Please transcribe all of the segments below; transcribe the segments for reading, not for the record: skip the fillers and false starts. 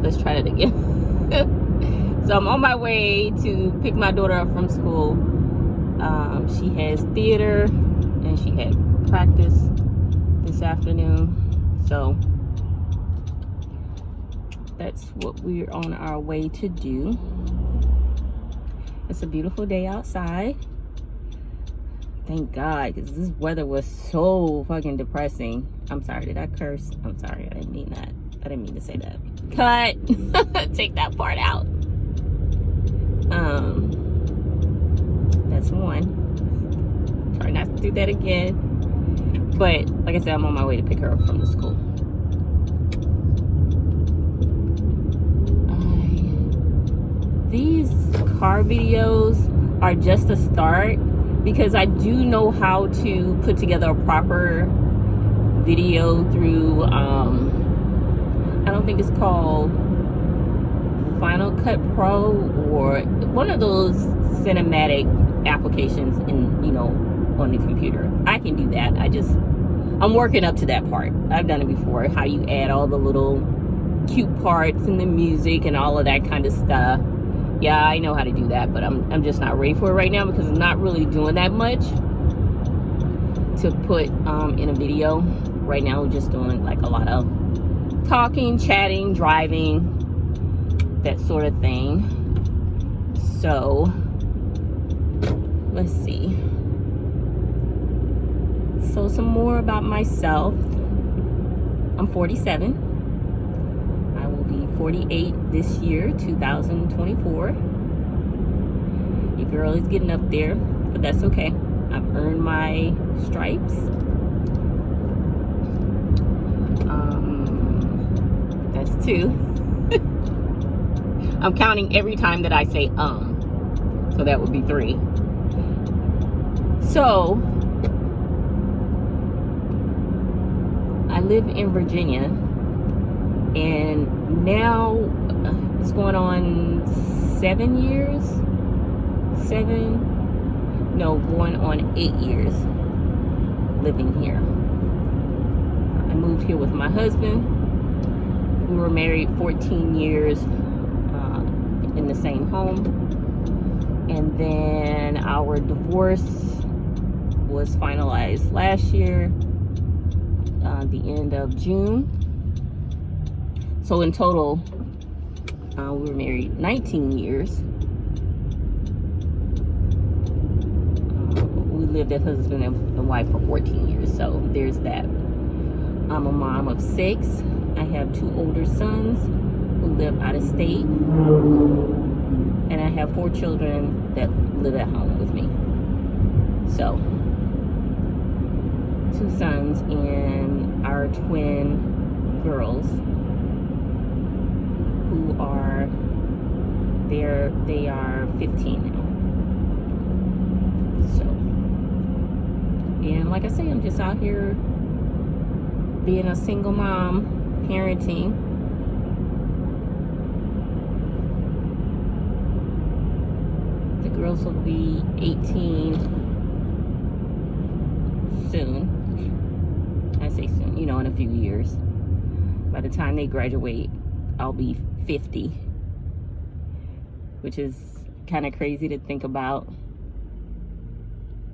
let's try that again. So I'm on my way to pick my daughter up from school. She has theater and she had practice this afternoon. So that's what we're on our way to do. It's a beautiful day outside. Thank God, because this weather was so fucking depressing. I'm sorry, did I curse? I'm sorry, I didn't mean that. I didn't mean to say that. Cut. Take that part out. That's one. Try not to do that again. But like I said, I'm on my way to pick her up from the school. These car videos are just a start, because I do know how to put together a proper video through I don't think it's called Final Cut Pro or one of those cinematic applications in, you know, on the computer. I can do that. I'm working up to that part. I've done it before, how you add all the little cute parts and the music and all of that kind of stuff. Yeah, I know how to do that, but I'm just not ready for it right now, because I'm not really doing that much to put in a video. Right now we're just doing like a lot of talking, chatting, driving, that sort of thing. So let's see. So some more about myself. I'm 47. I will be 48 this year, 2024. Your girl is getting up there, but that's okay. I've earned my stripes. That's 2. I'm counting every time that I say so that would be 3. So I live in Virginia, and now it's going on 7 years. Going on 8 years living here. I moved here with my husband. We were married 14 years in the same home, and then our divorce was finalized last year, the end of June. So in total, we were married 19 years. We lived as husband and wife for 14 years. So there's that. I'm a mom of 6. I have 2 older sons who live out of state. And I have 4 children that live at home with me. So 2 sons and our twin girls, who are they are 15 now. So, and like I say, I'm just out here being a single mom, parenting. The girls will be 18 soon. I say soon, you know, in a few years. By the time they graduate, I'll be 50, which is kind of crazy to think about.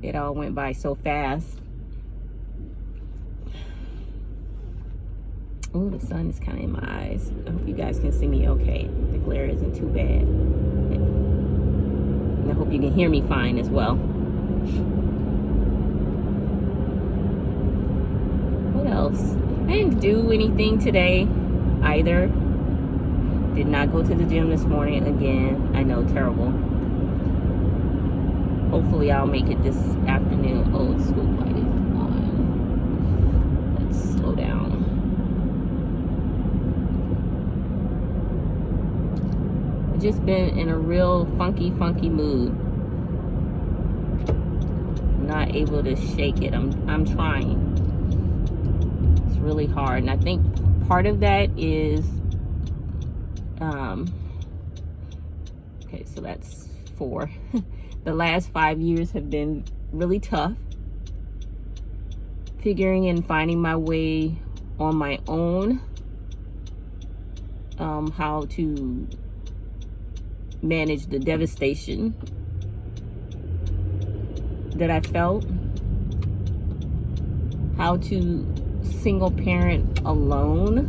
It all went by so fast. Oh, the sun is kind of in my eyes. I hope you guys can see me okay. The glare isn't too bad. And I hope you can hear me fine as well. What else? I didn't do anything today either. Did not go to the gym this morning again. I know, terrible. Hopefully I'll make it this afternoon. Oh, the school light is on. Let's slow down. I've just been in a real funky mood. Not able to shake it. I'm trying. It's really hard, and I think part of that is okay, so that's 4. The last 5 years have been really tough. Figuring and finding my way on my own how to manage the devastation that I felt, how to single parent alone.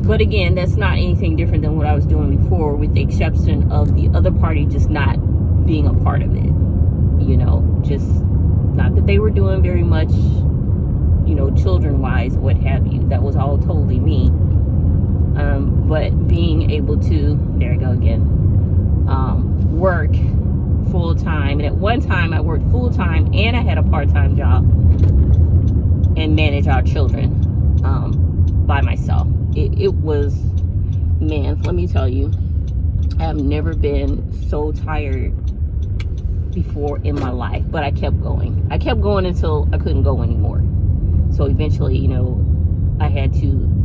But again, that's not anything different than what I was doing before, with the exception of the other party just not being a part of it. You know, just not that they were doing very much, you know, children-wise, what have you. That was all totally me. But being able to, there I go again, work full-time. And at one time, I worked full-time and I had a part-time job and manage our children by myself. It was, man, let me tell you, I have never been so tired before in my life, but I kept going. I kept going until I couldn't go anymore. So eventually, you know, I had to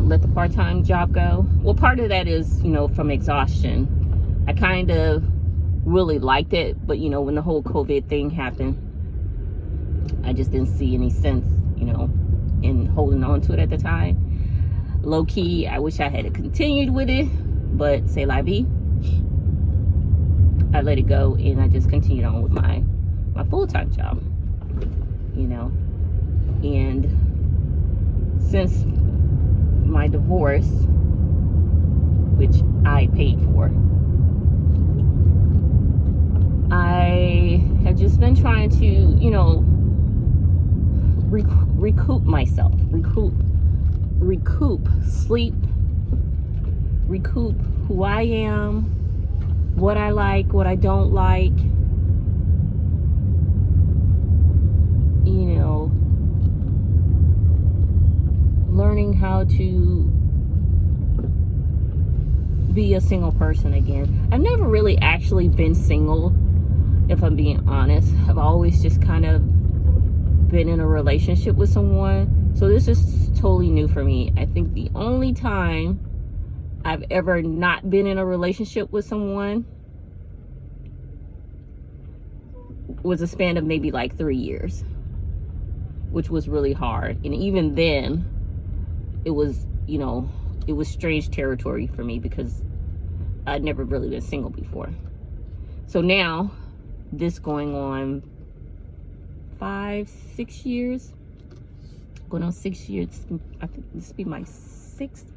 let the part-time job go. Well, part of that is, you know, from exhaustion. I kind of really liked it, but, you know, when the whole COVID thing happened, I just didn't see any sense, you know, in holding on to it at the time. Low key, I wish I had continued with it, but c'est la vie. I let it go and I just continued on with my full-time job, you know. And since my divorce, which I paid for, I have just been trying to, you know, recoup myself, recoup sleep, recoup who I am, what I like, what I don't like, you know, learning how to be a single person again. I've never really actually been single, if I'm being honest. I've always just kind of been in a relationship with someone. So this is totally new for me. I think the only time I've ever not been in a relationship with someone was a span of maybe like 3 years, which was really hard. And even then, it was, you know, it was strange territory for me because I'd never really been single before. So now, this going on 5-6 years, going on 6 years, I think this will be my 6th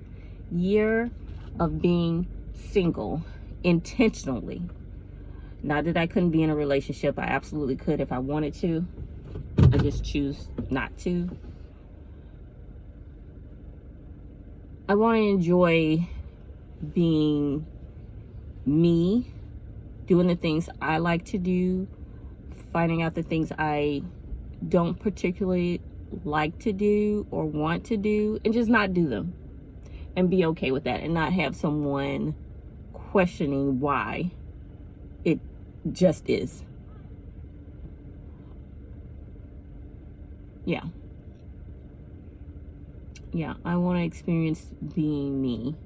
year of being single intentionally. Not that I couldn't be in a relationship, I absolutely could if I wanted to. I just choose not to. I want to enjoy being me, doing the things I like to do, finding out the things I don't particularly like to do or want to do, and just not do them and be okay with that and not have someone questioning why. It just is. Yeah, I want to experience being me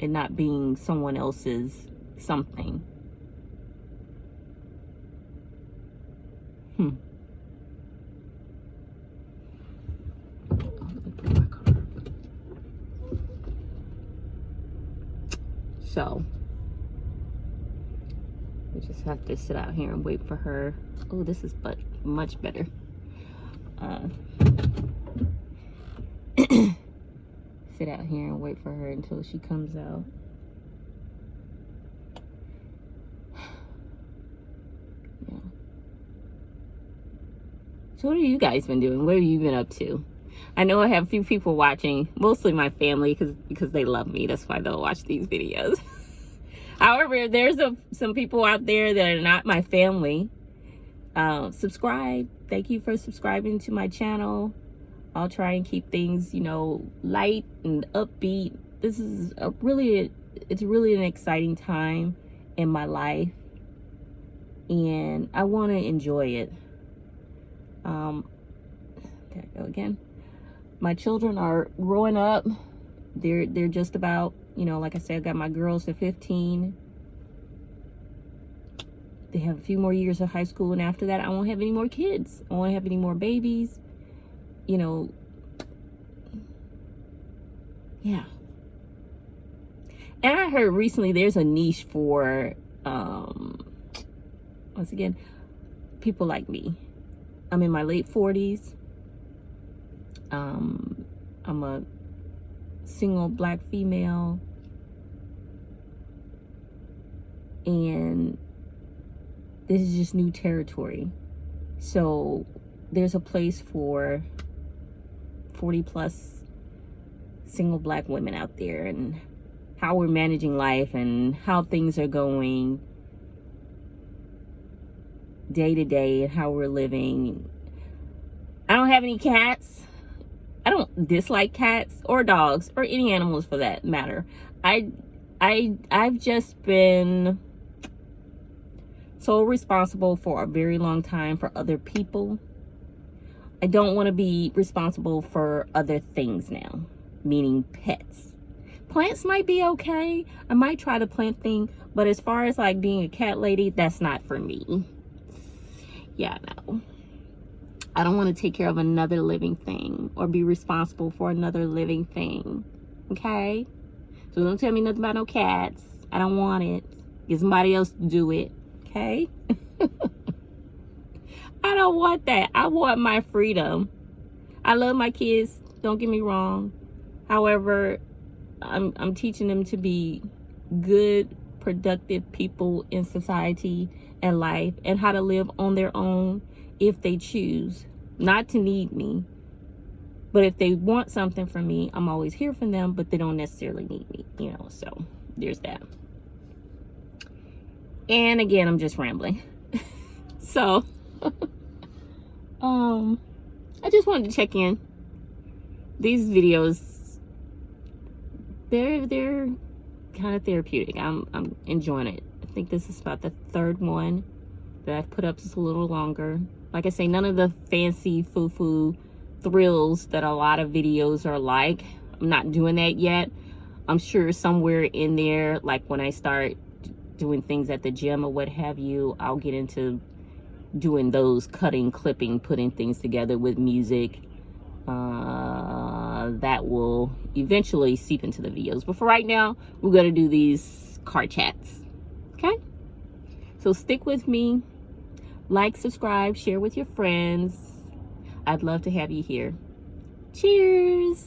and not being someone else's something. So we just have to sit out here and wait for her. Oh, this is much better. Sit out here and wait for her until she comes out. Yeah. So what have you guys been doing? What have you been up to? I know I have a few people watching, mostly my family, because they love me. That's why they'll watch these videos. However, there's some people out there that are not my family. Subscribe. Thank you for subscribing to my channel. I'll try and keep things, you know, light and upbeat. This is it's really an exciting time in my life, and I want to enjoy it. There I go again. My children are growing up. They're just about, you know, like I said, I got my girls at 15. They have a few more years of high school, and after that, I won't have any more kids. I won't have any more babies. you know, yeah. And I heard recently there's a niche for, once again, people like me. I'm in my late 40s. I'm a single black female. And this is just new territory. So there's a place for 40 plus single black women out there, and how we're managing life and how things are going day to day and how we're living. I don't have any cats. I don't dislike cats or dogs or any animals for that matter. I've just been so responsible for a very long time for other people. I don't want to be responsible for other things now, meaning pets. Plants might be okay. I might try the plant thing, but as far as like being a cat lady, that's not for me. Yeah, no. I don't want to take care of another living thing or be responsible for another living thing. Okay? So don't tell me nothing about no cats. I don't want it. Get somebody else to do it. Okay? I don't want that. I want my freedom. I love my kids. Don't get me wrong. However, I'm teaching them to be good, productive people in society and life, and how to live on their own if they choose not to need me. But if they want something from me, I'm always here for them, but they don't necessarily need me, you know. So there's that. And again, I'm just rambling. So I just wanted to check in. These videos, they're kind of therapeutic. I'm enjoying it. I think this is about the third one that I've put up just a little longer. Like I say, none of the fancy foo-foo thrills that a lot of videos are like. I'm not doing that yet. I'm sure somewhere in there, like when I start doing things at the gym or what have you, I'll get into doing those, cutting, clipping, putting things together with music. That will eventually seep into the videos. But for right now, we're going to do these car chats. Okay? So stick with me. Like, subscribe, share with your friends. I'd love to have you here. Cheers!